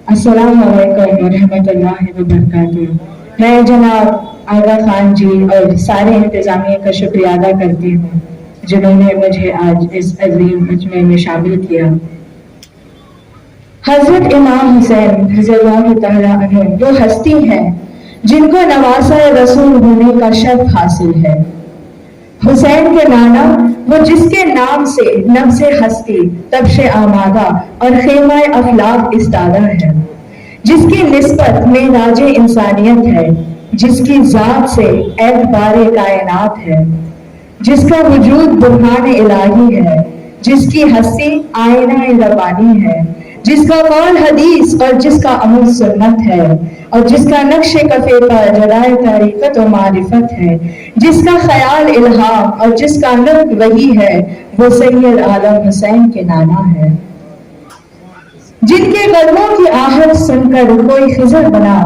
السلام علیکم ورحمۃ اللہ وبرکاتہ۔ میں جناب آغا خان جی اور سارے انتظامیہ کا شکریہ ادا کرتی ہوں جنہوں نے مجھے آج اس عظیم مجمع میں شامل کیا۔ حضرت امام حسین رضی اللہ تعالیٰ عنہ وہ ہستی ہیں جن کو نواسہ رسول ہونے کا شرف حاصل ہے۔ حسین کے نانا وہ جس کے نام سے نفس ہستی تبش آمادہ اور خیمہ افلاک استادہ ہے، جس کی نسبت معراج انسانیت ہے، جس کی ذات سے اعتبار کائنات ہے، جس کا وجود برہان الہی ہے، جس کی ہستی آئینہ ربانی ہے، جس کا قول حدیث اور جس کا عمل سنت ہے، اور جس کا نقش کفے پر جلائے طریقت و معرفت ہے، جس کا خیال الہام اور جس کا نطق وحی ہے، وہ سید عالم حسین کے نانا ہے۔ جن کے قدموں کی آہٹ سن کر کوئی خضر بنا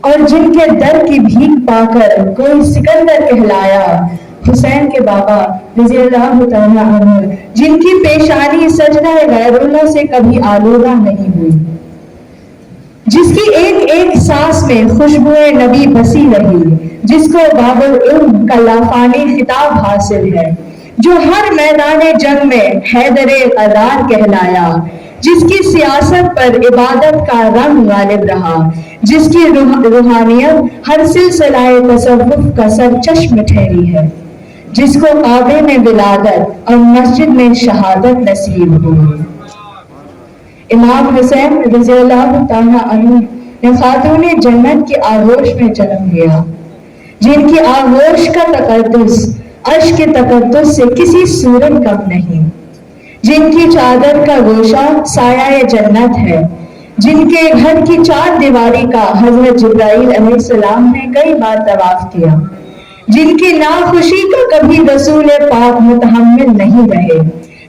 اور جن کے در کی بھیک پا کر کوئی سکندر کہلایا، حسین کے بابا رضی اللہ تعالیٰ عنہ جن کی پیشانی سجدہ غیر اللہ سے کبھی آلودہ نہیں ہوئی، جس کی ایک ایک سانس میں خوشبو نبی بسی رہی، جس کو باب العلم کا لافانی خطاب حاصل ہے، جو ہر میدان جنگ میں حیدر قرار کہلایا، جس کی سیاست پر عبادت کا رنگ غالب رہا، جس کی روحانیت ہر سلسلہ تصوف کا سرچشم ٹھہری ہے، جس کو کعبے میں ولادت اور مسجد میں شہادت نصیب ہوئی۔ امام حسین رضی اللہ تعالیٰ عنہ نے خاتون جنت کی آغوش میں جنم لیا، جن کی آغوش کا تقدس عرش کے تقدس سے کسی صورت کم نہیں، جن کی چادر کا گوشہ سایہ جنت ہے، جن کے گھر کی چار دیواری کا حضرت جبرائیل علیہ السلام نے کئی بار طواف کیا، جن کی ناخوشی کا کبھی رسول پاک متحمل نہیں رہے،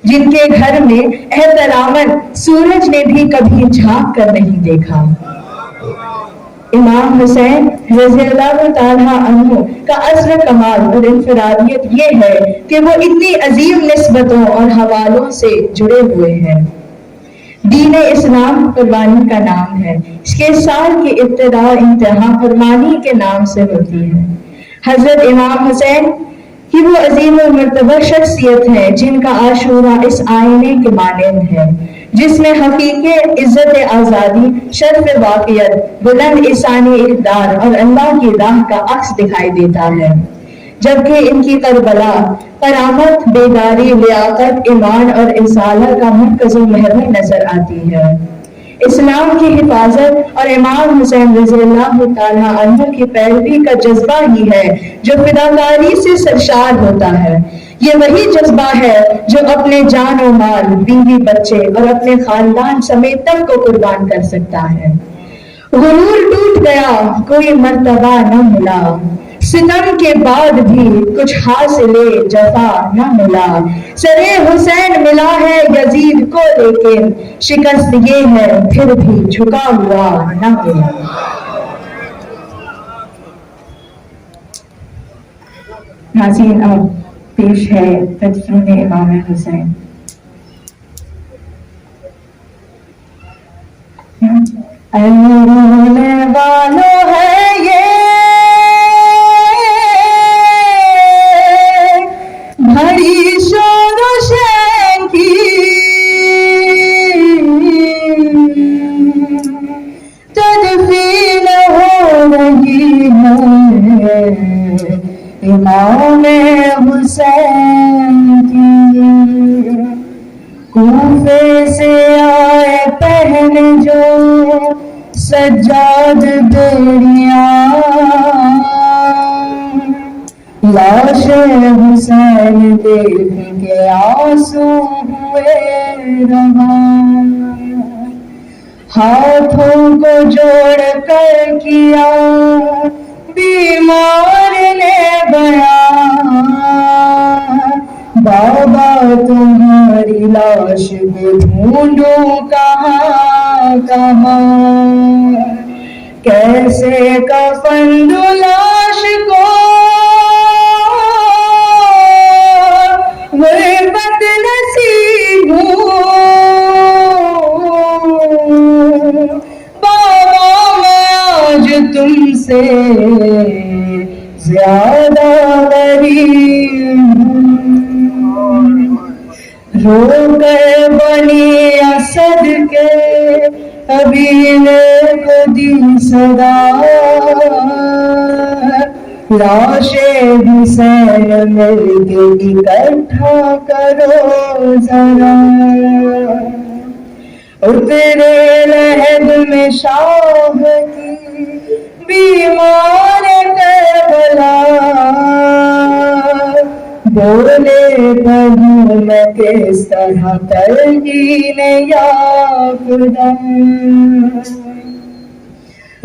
جن کے گھر میں احتراماً سورج نے بھی کبھی جھانک کر نہیں دیکھا۔ امام حسین رضی اللہ تعالیٰ عنہ کا اصل کمال اور انفرادیت یہ ہے کہ وہ اتنی عظیم نسبتوں اور حوالوں سے جڑے ہوئے ہیں۔ دین اسلام قربانی کا نام ہے، اس کے سال کی ابتدا انتہا قربانی کے نام سے ہوتی ہے۔ حضرت امام حسین کہ وہ عظیم و مرتبہ شخصیت ہے جن کا عاشورہ اس آئینے کے مانند ہے، جس میں حقیقی عزت آزادی، شرف واقعیت، بلند انسانی اقدار اور اللہ کی راہ کا عکس دکھائی دیتا ہے، جبکہ ان کی کربلا کرامت، بیداری، لیاقت، ایمان اور رسالت کا مرکز و محور نظر آتی ہے۔ اسلام کی حفاظت اور امام حسین رضی اللہ تعالیٰ عنہ کی پیروی کا جذبہ ہی ہے جو فداکاری سے سرشار ہوتا ہے۔ یہ وہی جذبہ ہے جو اپنے جان و مال، بیوی بچے اور اپنے خاندان سمیت تک کو قربان کر سکتا ہے۔ غرور ٹوٹ گیا، کوئی مرتبہ نہ ملا، ستم کے بعد بھی کچھ حاصل جفا نہ ملا، سرے حسین ملا ہے یزید کو لیکن شکست یہ ہے پھر بھی جھکا ہوا نہ ملا۔ ناظرین اب پیش ہے تدفین امام حسین۔ رونے والوں ہے یہ بھری شور و شین کی، تدفین ہو رہی ہے امام حسین کی۔ کوفے سے آئے پہن جو سجاد بیڑیاں، لاش حسین دیکھ کے آنسو ہوئے رواں، ہاتھوں کو جوڑ کر کیا بیمار نے بیان، بابا تمہاری لاش کو ڈھونڈوں کہاں کہاں، کیسے کفن دوں لاش کو غربت نصیب ہوں، سے زیادہ غریب ہوں، رو کر بنی اسد کے قبیلے کو دی صدا، لاش حسین مل کے اکٹھا کرو ذرا، اترے لہد میں شاہ کی بیمار کربلا، بولے کہوں میں کس طرح تلقین یا خدا،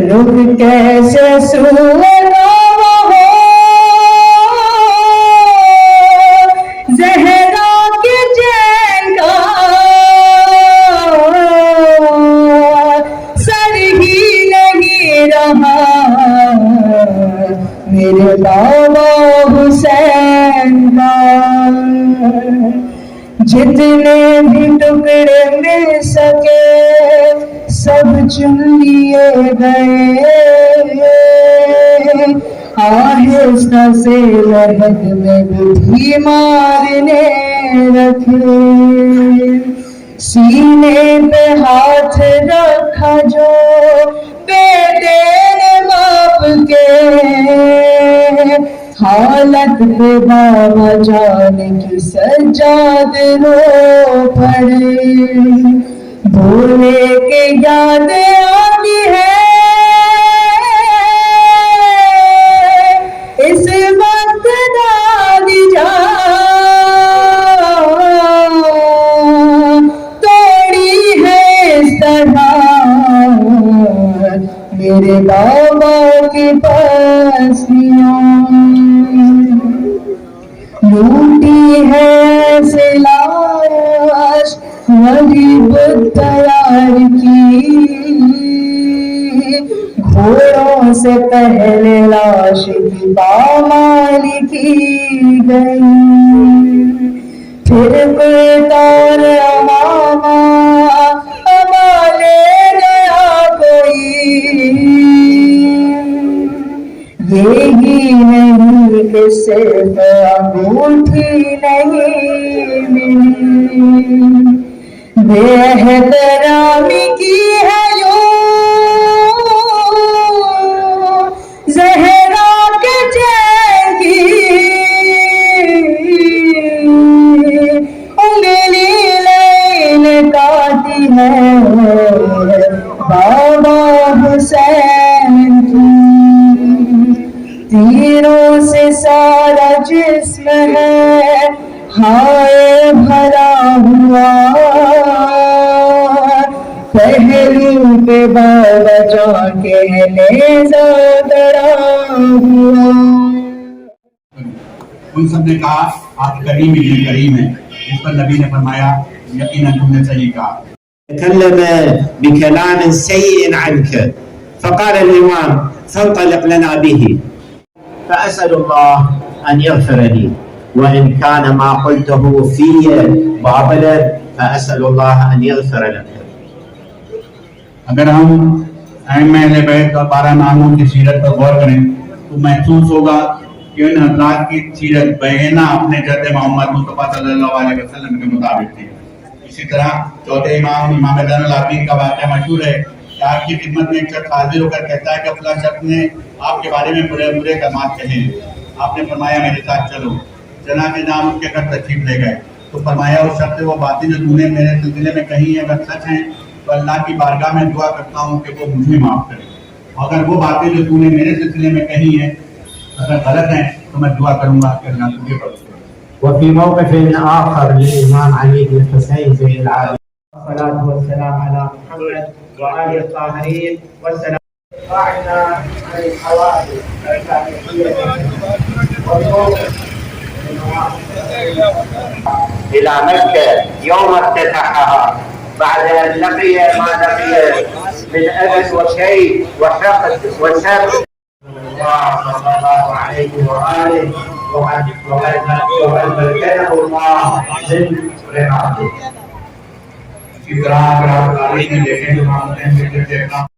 رخ کیسے سونا ہو زہرا کے چین کا، سر ہی نہیں رہا میرے بابا حسین کا، جتنے بھی ٹکڑے مل سکے سب چن لیے گئے، آہستہ سے لہد میں بھی مارنے رکھے، سینے پہ ہاتھ رکھا جو بیٹے نے باپ کے، حالت پہ بابا جان کی سجاد رو پڑے، بولے کہ یاد آتی ہے اس وقت دادی جان، توڑی ہے اس طرح میرے بابا کی پسیاں، لوٹی ہے سلاش غریب تیار کی، گھوڑوں سے پہلے لاش کی پامال کی گئی، پھر بطور امامہ لے گیا کوئی، یہی نہیں کہ صرف انگوٹھی نہیں ملی، بے احترامی کی ہے یوں زہرا کے چین کی، انگلی لین کاٹی ہے بابا حسین کی، تیروں سے سارا جسم ہے ہائے بھرا ہوا، پہلو پہ بابا جا کے نیزہ گڑا ہوا۔ ان سب نے کہا آپ کریم ہی کریم ہیں، اس پر نبی نے فرمایا یقیناً تم نے صحیح کہا۔ تكلم بكلام سيء عنك، فقال الإمام فانطلق لنا به، فأسأل الله أن يغفر لي، وإن كان ما قلته في باطلا فأسأل الله أن يغفر لك۔ اگر ہم ائمہ اہل بیت اور 12 اماموں کی سیرت پر غور کریں تو محسوس ہوگا کہ ان حضرات کی سیرت بیانہ اپنے جد محمد مصطفیٰ صلی اللہ علیہ وسلم کے مطابق تھی۔ اسی طرح چوتھے امام زین العابدین کا واقعہ مشہور ہے کہ آپ کی خدمت میں ایک شخص حاضر ہو کر کہتا ہے کہ فلاں شخص نے آپ کے بارے میں برے برے کلمات کہے، آپ نے فرمایا میرے ساتھ چلو، چنانچہ جناب اس کے گھر تشریف لے گئے تو فرمایا اس شخص سے وہ باتیں جو تو نے میرے سلسلے میں کہی ہیں اگر سچ ہیں تو اللہ کی بارگاہ میں دعا کرتا ہوں کہ وہ مجھے معاف کرے، اگر وہ باتیں جو تو نے میرے سلسلے میں کہی ہیں اگر غلط ہیں تو میں دعا کروں گا کہ اللہ تجھے بخش دے۔ وفي موقف آخر للإمام علي بن الحسين زين العابدين، والصلاة والسلام على محمد وآله الطاهرين والسلام راعنا عن الحوادث التاريخية والموقف إلى مكة يوم افتتحها بعد أن لقي ما لقي من أذى وشيء وحقد وشر صلى الله عليه وآله وقد مكنه الله من رعايته۔ اسی طرح اگر آپ تاریخ میں دیکھیں تو